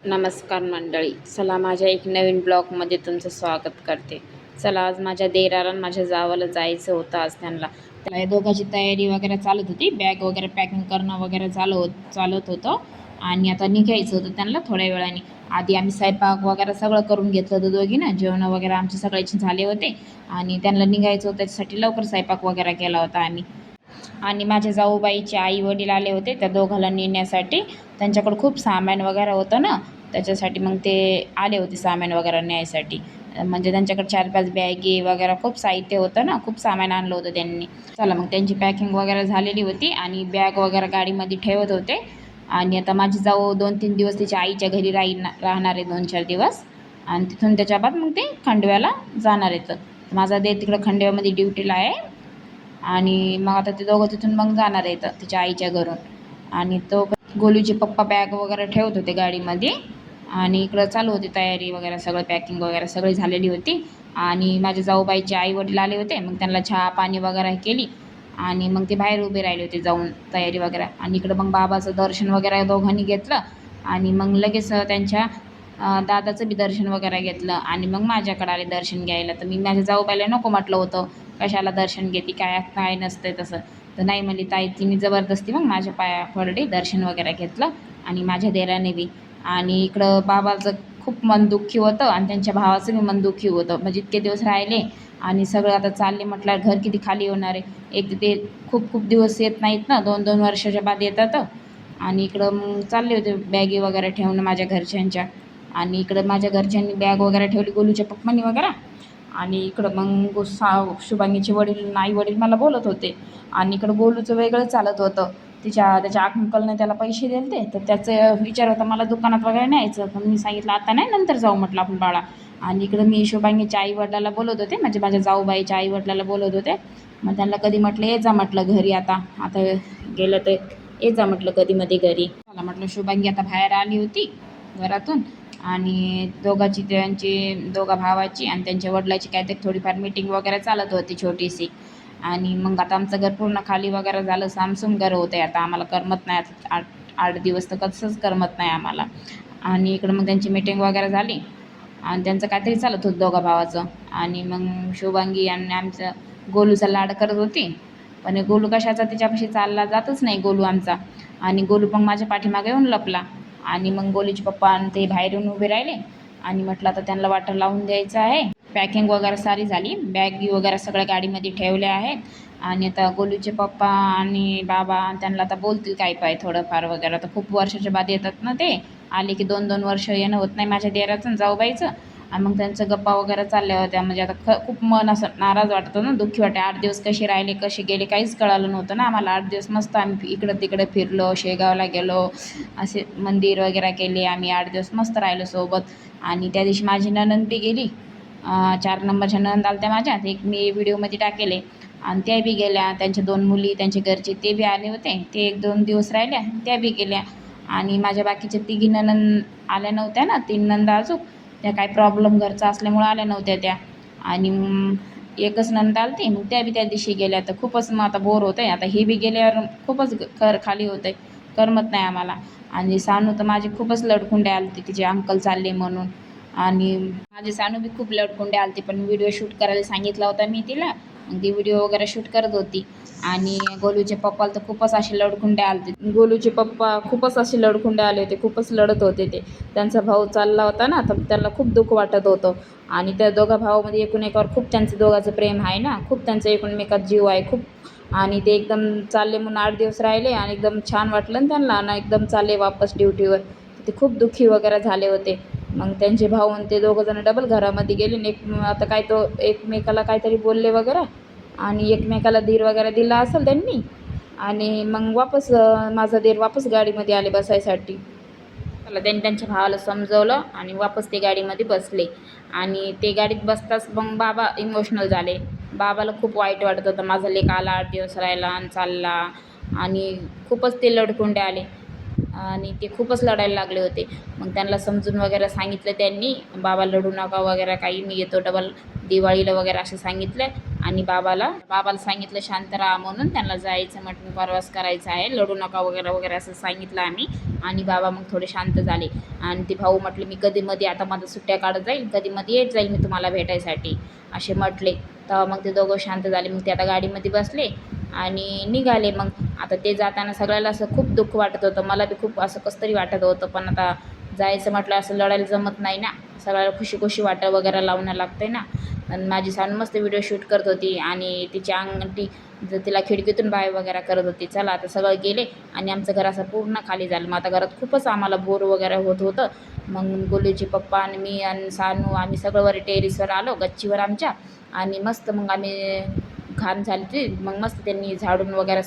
नमस्कार मंडळी, चला माझ्या एक नवीन ब्लॉगमध्ये तुमचं स्वागत करते. चला आज माझ्या देराला आणि माझ्या जावाला जायचं होतं. आज त्याला या दोघांची तयारी वगैरे चालत होती. बॅग वगैरे पॅकिंग करणं वगैरे चालत होतं आणि आता निघायचं होतं त्यांना थोड्या वेळाने. आधी आम्ही स्वयंपाक वगैरे सगळं करून घेतलं होतं दोघींना. जेवण वगैरे आमचे सगळ्याचे झाले होते आणि त्यांना निघायचं होतं, त्याच्यासाठी लवकर स्वयंपाक वगैरे केला होता आम्ही. आणि माझ्या जाऊबाईचे आई वडील आले होते त्या दोघाला नेण्यासाठी. त्यांच्याकडे खूप सामान वगैरे होतं ना, त्याच्यासाठी मग ते आले होते सामान वगैरे न्यायसाठी. म्हणजे त्यांच्याकडे 4-5 बॅगी वगैरे खूप साहित्य होतं ना, खूप सामान आणलं होतं त्यांनी. चला मग त्यांची पॅकिंग वगैरे झालेली होती आणि बॅग वगैरे गाडीमध्ये ठेवत होते. आणि आता माझी जाऊ 2-3 दिवस तिच्या आईच्या घरी राहणार आहे, 2-4 दिवस. आणि तिथून त्याच्या बाद मग ते खंडव्याला जाणार आहेत. माझा दे तिकडं खंडव्यामध्ये ड्युटीला आहे आणि मग आता ते दोघं तिथून मग जाणार आहेत तिच्या आईच्या घरून. आणि तो गोलूचे पप्पा बॅग वगैरे ठेवत होते गाडीमध्ये आणि इकडं चालू होती तयारी वगैरे, सगळं पॅकिंग वगैरे सगळी झालेली होती. आणि माझ्या जाऊबाईचे आई वडील आले होते, मग त्यांना चहा पाणी वगैरे केली आणि मग ते बाहेर उभे राहिले होते जाऊन तयारी वगैरे. आणि इकडं मग बाबाचं दर्शन वगैरे दोघांनी घेतलं आणि मग लगेच त्यांच्या दादाचं बी दर्शन वगैरे घेतलं आणि मग माझ्याकडे आले दर्शन घ्यायला. तर मी माझ्या जाऊबाईला नको म्हटलं होतं, कशाला दर्शन घेते, काय काय नसतंय तसं. तर नाही म्हणली ताई, तिने जबरदस्ती मग माझ्या पाया पडली, दर्शन वगैरे घेतलं आणि माझ्या देराने बी. आणि इकडं बाबाचं खूप मन दुःखी होतं आणि त्यांच्या भावाचं बी मन दुःखी होतं. म्हणजे इतके दिवस राहिले आणि सगळं आता चालले म्हटलं घर किती खाली होणार आहे. एक ते खूप खूप दिवस येत नाहीत ना, 2-2 वर्षाच्या बाद येतात. आणि इकडं मग चालले होते बॅगी वगैरे ठेवणं माझ्या घरच्यांच्या. आणि इकडं माझ्या घरच्यांनी बॅग वगैरे ठेवली गोलूच्या पप्पांनी वगैरे. आणि इकडं मग शुभांगीचे वडील आई वडील मला बोलत होते आणि इकडं गोलूचं वेगळं चालत होतं. त्याच्या अंकलने त्याला पैसे दिले तर त्याचं विचार होता मला दुकानात वगैरे न्यायचं. पण मी सांगितलं आता नाही, नंतर जाऊ म्हटलं आपण बाळा. आणि इकडं मी शुभांगीच्या आई वडिलाला बोलत होते, म्हणजे माझ्या जाऊबाईच्या आई वडिलाला बोलत होते. मग त्यांना कधी म्हटलं ये जा म्हटलं घरी, आता आता गेलं तर ये जा म्हटलं कधीमध्ये घरी. मला म्हटलं शुभांगी आता बाहेर आली होती घरातून आणि दोघा भावाची आणि त्यांच्या वडिलाची काहीतरी थोडीफार मीटिंग वगैरे चालत होती छोटीशी. आणि मग आता आमचं घर पूर्ण खाली वगैरे झालं, सामसूम घर होतं आहे. आता आम्हाला करमत नाही, आता 8 दिवस तर कसंच करमत नाही आम्हाला. आणि इकडं मग त्यांची मीटिंग वगैरे झाली आणि त्यांचं काहीतरी चालत होतं दोघा भावाचं. आणि मग शुभांगी आणि आमचं गोलूचा लाड करत होती, पण गोलू कशाचा तिच्यापाशी चालला जातच नाही गोलू आमचा. आणि गोलू पण माझ्या पाठीमागे येऊन लपला. आणि मग गोलूचे पप्पा आणि ते बाहेर येऊन उभे राहिले आणि म्हटलं आता त्यांना वाटर लावून द्यायचं आहे. पॅकिंग वगैरे सारी झाली, बॅगी वगैरे सगळ्या गाडीमध्ये ठेवल्या आहेत. आणि आता गोलूचे पप्पा आणि बाबा त्यांना आता बोलतील काय पाय थोडंफार वगैरे. आता खूप वर्षाच्या बाद येतात ना, ते आले की 2-2 वर्ष येणं होत नाही माझ्या देराचं आणि जाऊबाईचं. आणि मग त्यांचं गप्पा वगैरे चालल्या होत्या. म्हणजे आता खूप मन असं नाराज वाटतं ना, दुःखी वाटते. 8 दिवस कसे राहिले कसे गेले काहीच कळालं नव्हतं ना आम्हाला. 8 दिवस मस्त आम्ही इकडं तिकडे फिरलो, शेगावला गेलो, असे मंदिर वगैरे केले आम्ही. 8 दिवस मस्त राहिलो सोबत. आणि त्या दिवशी माझी नणंद बी गेली, 4 नंबरच्या नणंद आल्या त्या माझ्या, एक मी व्हिडिओमध्ये टाकेले. आणि त्या बी गेल्या, त्यांच्या 2 मुली त्यांचे घरचे ते बी आले होते, ते 1-2 दिवस राहिल्या, त्या बी गेल्या. आणि माझ्या बाकीच्या 3 नणंद आल्या नव्हत्या ना, 3 नंदा अजून, त्या काय प्रॉब्लेम घरचा असल्यामुळं आल्या नव्हत्या त्या. आणि एकच नंद आली मग त्या बी त्या दिवशी गेल्या. तर खूपच मग आता बोर होतं आहे. आता हे बी गेल्यावर खूपच घर खाली होतं आहे, करमत नाही आम्हाला. आणि सानू तर माझी खूपच लडकुंडे आलती तिचे अंकल चालले म्हणून. आणि माझी सानू बी खूप लडकुंडे आलती, पण व्हिडिओ शूट करायला सांगितला होता मी तिला, मग ती व्हिडिओ वगैरे शूट करत होती. आणि गोलूचे पप्पाला तर खूपच असे लडकुंडे आलते. गोलूचे पप्पा खूपच असे लडकुंडे आले होते, खूपच लढत होते ते. त्यांचा भाऊ चालला होता ना, तर त्यांना खूप दुःख वाटत होतं. आणि त्या दोघा भावामध्ये एकूण एकावर खूप त्यांचं दोघांचं प्रेम आहे ना, खूप त्यांचं एकूणमेकात जीव आहे खूप. आणि ते एकदम चालले म्हणून 8 दिवस राहिले आणि एकदम छान वाटलं ना त्यांना आणि एकदम चालले वापस ड्युटीवर. ते खूप दुःखी वगैरे झाले होते. मग त्यांचे भाऊ आणि ते दोघंजण डबल घरामध्ये गेले आणि आता काय तो एकमेकाला काहीतरी बोलले वगैरे आणि एकमेकाला धीर वगैरे दिला असेल त्यांनी. आणि मग वापस माझा दीर वापस गाडीमध्ये आले बसायसाठी. त्याला त्यांनी त्यांच्या भावाला समजवलं आणि वापस ते गाडीमध्ये बसले. आणि ते गाडीत बसताच मग बाबा इमोशनल झाले. बाबाला खूप वाईट वाटत होतं, माझा लेक आला 8 दिवस राहिला आणि चालला. आणि खूपच ते लडकुंडे आले आणि ते खूपच लढायला लागले होते. मग त्यांना समजून वगैरे सांगितलं त्यांनी, बाबा लढू नका वगैरे काही, मी येतो डबल दिवाळीला वगैरे असं सांगितलं आणि बाबाला सांगितलं शांत राहा म्हणून, त्यांना जायचं म्हटलं प्रवास करायचा आहे, लढू नका वगैरे वगैरे असं सांगितलं आम्ही. आणि बाबा मग थोडे शांत झाले. आणि ते भाऊ म्हटले मी कधीमध्ये आता माझं सुट्ट्या काढत जाईल, कधीमध्ये येत जाईल मी तुम्हाला भेटायसाठी असे म्हटले. तेव्हा मग ते दोघं शांत झाले. मग ते आता गाडीमध्ये बसले आणि निघाले. मग आता ते जाताना सगळ्याला असं खूप दुःख वाटत होतं, मला बी खूप असं कसं तरी वाटत होतं. पण आता जायचं म्हटलं असं लढायला जमत नाही ना, सगळ्याला खुशी खुशी वाटा वगैरे लावणं लागतंय ना. आणि माझी सासून मस्त व्हिडिओ शूट करत होती आणि तिची अंगठी तिला खिडकीतून बाय वगैरे करत होती. चला आता सगळं गेले आणि आमचं घर असं पूर्ण खाली झालं. मग आता घरात खूपच आम्हाला बोर वगैरे होत होतं. मग गोलूचे पप्पा आणि मी आणि सानू आम्ही सगळं वर टेरिसवर आलो गच्चीवर आमच्या. आणि मस्त मग आम्ही घाण झाली ती, मग मस्त त्यांनी झाडून वगैरे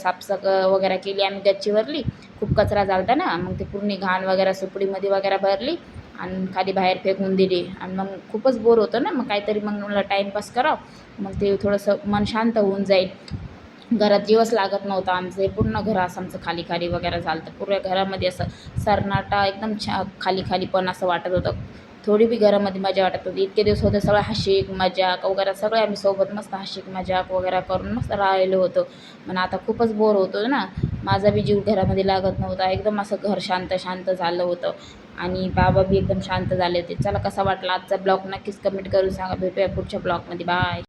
वगैरे केली आम्ही गच्चीवरली. खूप कचरा झालता ना, मग ते पूर्ण घाण वगैरे सुपडीमध्ये वगैरे भरली आणि खाली बाहेर फेकून दिली. आणि मग खूपच बोर होतं ना, मग काहीतरी मग मला टाईमपास करावं, मग ते थोडंसं मन शांत होऊन जाईल. घरात जीवच लागत नव्हता आमचं, हे पूर्ण घर असं आमचं खाली खाली वगैरे झालं होतं. पूर्ण घरामध्ये असं सन्नाटा एकदम खाली खाली पण असं वाटत होतं. थोडी बी घरामध्ये मजा वाटत होती. इतके दिवस होते सगळं हशिक मजाक वगैरे सगळे आम्ही सोबत मस्त हशिक मजाक वगैरे करून मस्त राहिलो होतो. पण आता खूपच बोर होतो ना, माझा बी जीव घरामध्ये लागत नव्हता. एकदम असं घर शांत शांत झालं होतं आणि बाबा बी एकदम शांत झाले होते. चला कसा वाटला आजचा ब्लॉग नक्कीच कमेंट करून सांगा. भेटूया पुढच्या ब्लॉगमध्ये. बाय.